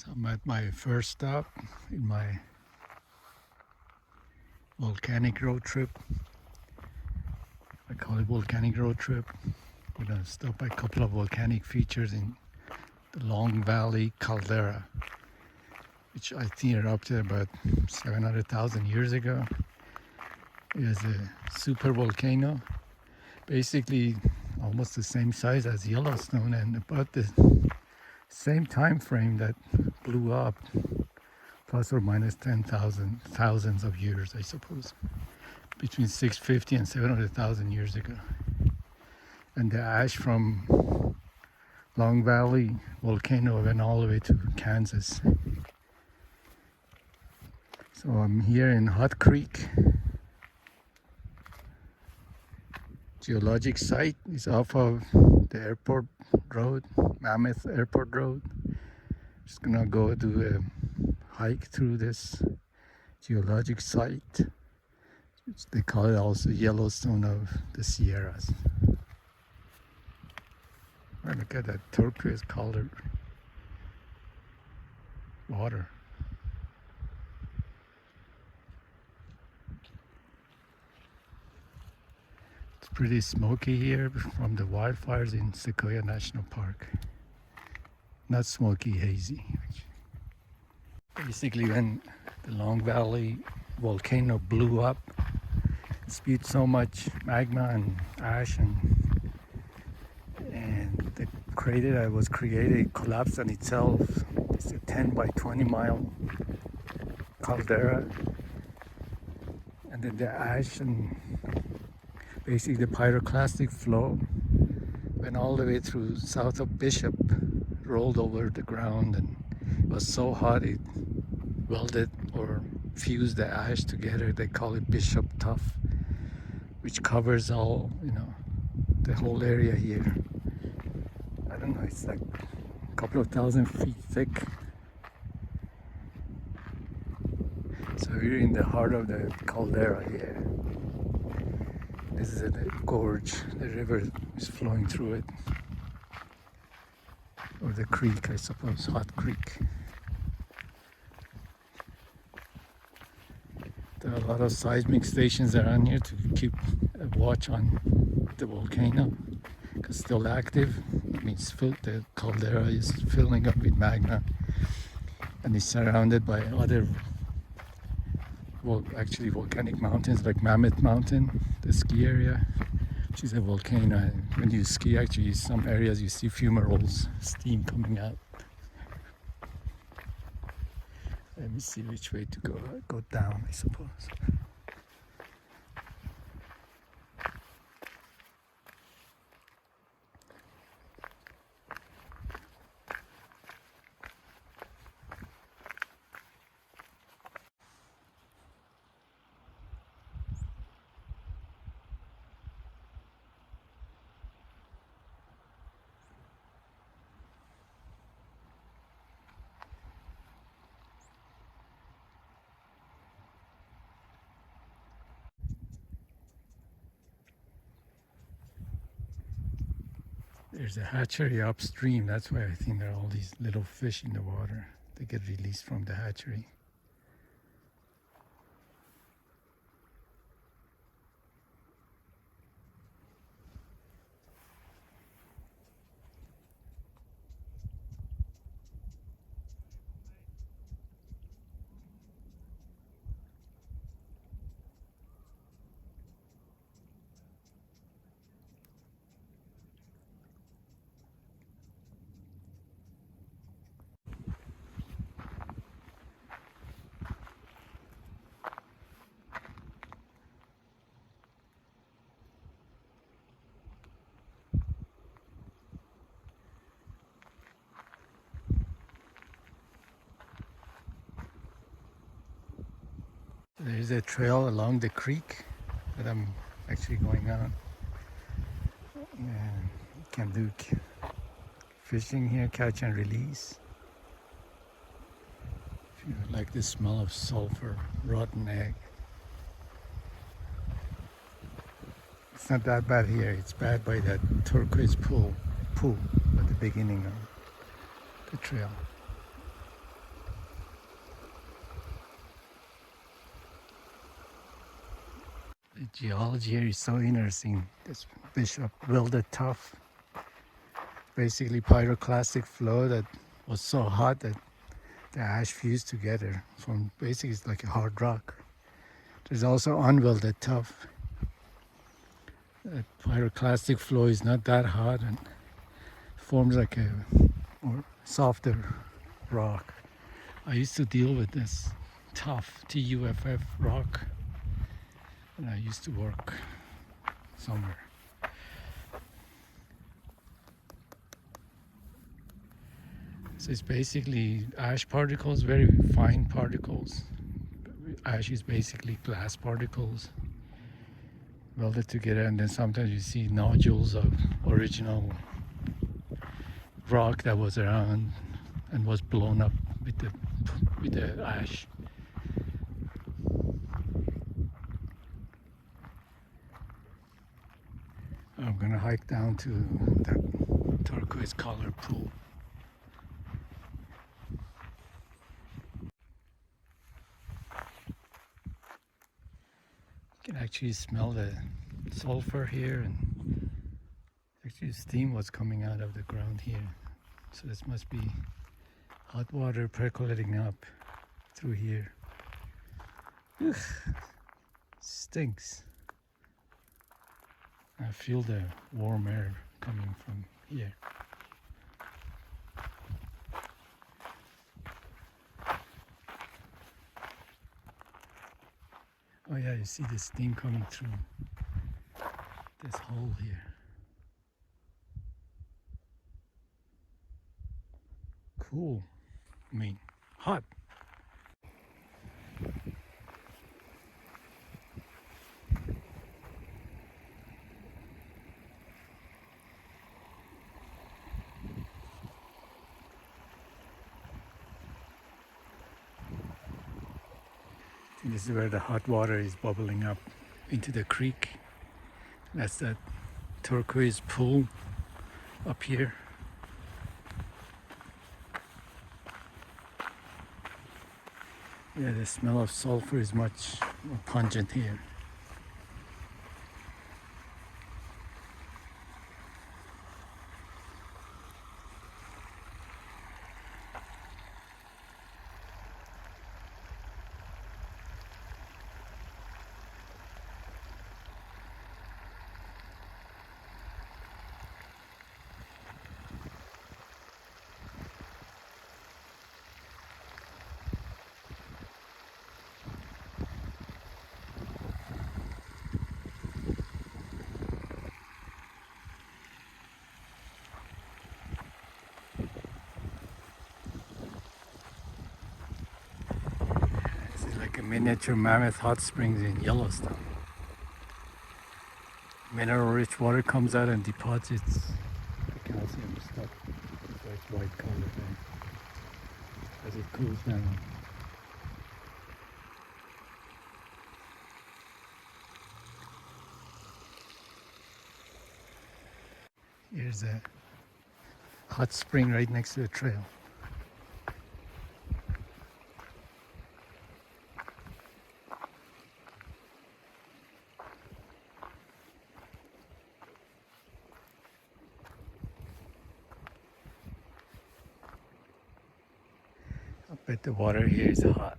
So I'm at my first stop in my volcanic road trip. I call it volcanic road trip. We're gonna stop at a couple of volcanic features in the Long Valley Caldera, which I think erupted about 700,000 years ago. It is a super volcano, basically almost the same size as Yellowstone and about the same time frame that blew up, plus or minus 10,000 thousands of years, I suppose, between 650 and 700,000 years ago. And the ash from Long Valley volcano went all the way to Kansas. So I'm here in Hot Creek. Geologic site is off of the airport road, Mammoth Airport Road. Just gonna go do a hike through this geologic site. They call it also Yellowstone of the Sierras. Oh, look at that turquoise colored water. It's pretty smoky here from the wildfires in Sequoia National Park. Not smoky, hazy. Basically, when the Long Valley volcano blew up, it spewed so much magma and ash, and the crater that was created collapsed on itself. It's a 10 by 20 mile caldera, and then the ash and basically the pyroclastic flow went all the way through south of Bishop, rolled over the ground, and it was so hot it welded or fused the ash together. They call it Bishop Tuff, which covers all, the whole area here. I don't know, it's like a couple of 1,000 feet thick. So we're in the heart of the caldera here. This is a gorge. The river is flowing through it. Or the creek, I suppose, Hot Creek. There are a lot of seismic stations around here to keep a watch on the volcano, because it's still active. It means the caldera is filling up with magma, and it's surrounded by other actually volcanic mountains like Mammoth Mountain, the ski area, which is a volcano. And when you ski, actually, some areas you see fumaroles, steam coming out. Let me see which way to go. Go down, I suppose. There's a hatchery upstream. That's why I think there are all these little fish in the water. They get released from the hatchery. There's a trail along the creek that I'm actually going on. And you can do fishing here, catch and release. If you like the smell of sulfur, rotten egg. It's not that bad here. It's bad by that turquoise pool at the beginning of the trail. The geology here is so interesting. This bishop welded tough, basically pyroclastic flow that was so hot that the ash fused together. From basically it's like a hard rock. There's also unwelded tuff. That pyroclastic flow is not that hot and forms like a more softer rock. I used to deal with this tough TUFF rock when I used to work somewhere. So it's basically ash particles, very fine particles. Ash is basically glass particles welded together, and then sometimes you see nodules of original rock that was around and was blown up with the ash. I'm gonna hike down to that turquoise color pool. You can actually smell the sulfur here, and actually steam was coming out of the ground here. So this must be hot water percolating up through here. Ugh, stinks. I feel the warm air coming from here. Oh yeah, you see the steam coming through this hole here. Cool. I mean, hot. And this is where the hot water is bubbling up into the creek. That's that turquoise pool up here. Yeah, the smell of sulfur is much more pungent here. Like a miniature mammoth hot springs in Yellowstone. Mineral-rich water comes out and deposits the calcium stuff. So it's white color there as it cools down. Here's a hot spring right next to the trail. I bet the water here is hot.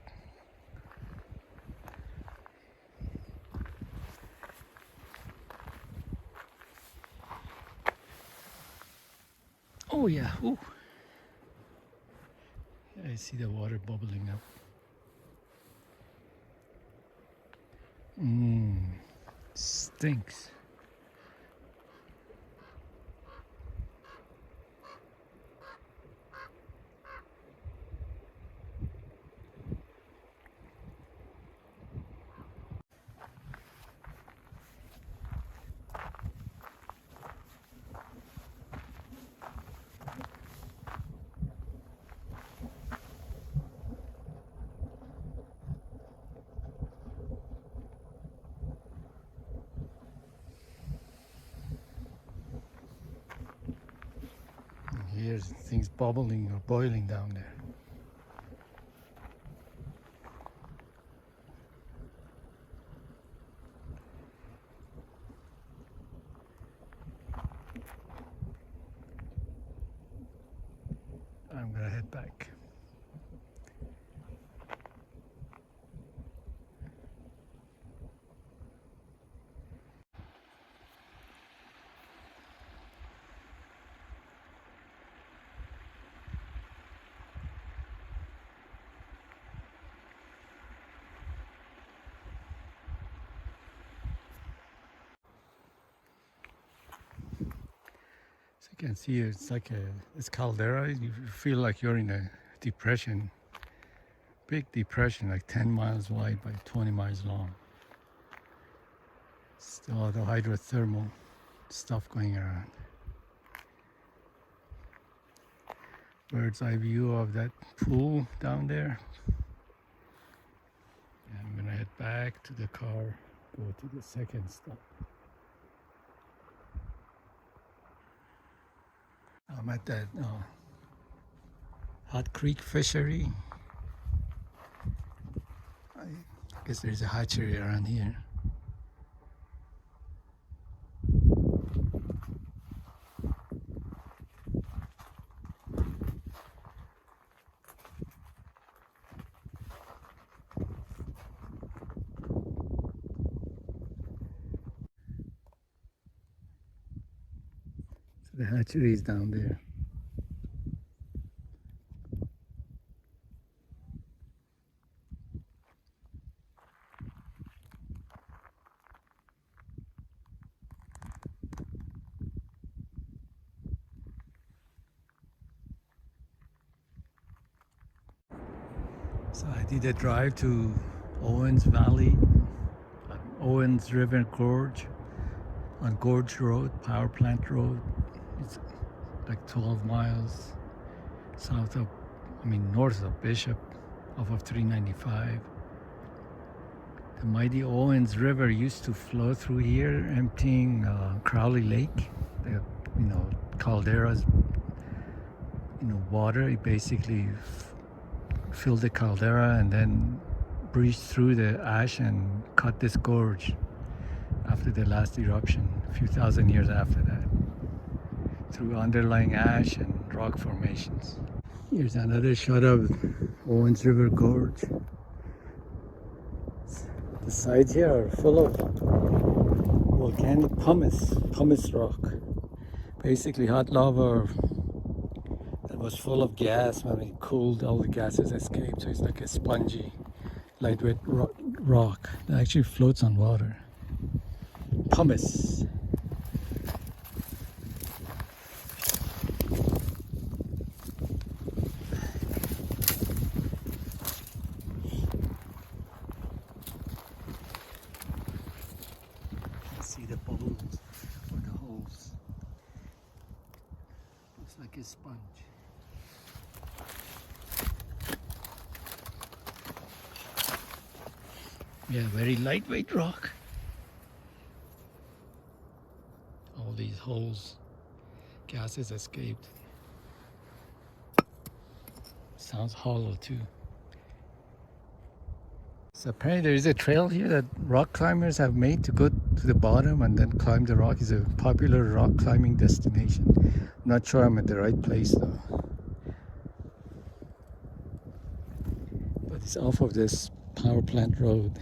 Oh yeah, ooh. I see the water bubbling up. Stinks. Here's things bubbling or boiling down there. I'm gonna head back. So you can see it's like it's Caldera. You feel like you're in a depression, big depression, like 10 miles wide by 20 miles long. Still the hydrothermal stuff going around. Bird's eye view of that pool down there. And I'm gonna head back to the car, go to the second stop. I'm at that hot Creek Fishery. I guess there's a hatchery around here. So the hatchery is down there. So I did a drive to Owens Valley, Owens Riven Gorge, on Gorge Road, Power Plant Road. It's like 12 miles north of Bishop, off of 395. The mighty Owens River used to flow through here, emptying Crowley Lake. Caldera's, water. It basically filled the caldera and then breached through the ash and cut this gorge after the last eruption, a few thousand years after that, through underlying ash and rock formations. Here's another shot of Owens River Gorge. The sides here are full of volcanic pumice rock. Basically hot lava that was full of gas. When it cooled, all the gases escaped, so it's like a spongy, lightweight rock that actually floats on water. Pumice. See the bubbles or the holes. Looks like a sponge. Yeah, very lightweight rock. All these holes, gases escaped. Sounds hollow too. So apparently there is a trail here that rock climbers have made to go to the bottom and then climb the rock. It's a popular rock climbing destination. I'm not sure I'm at the right place though. But it's off of this power plant road.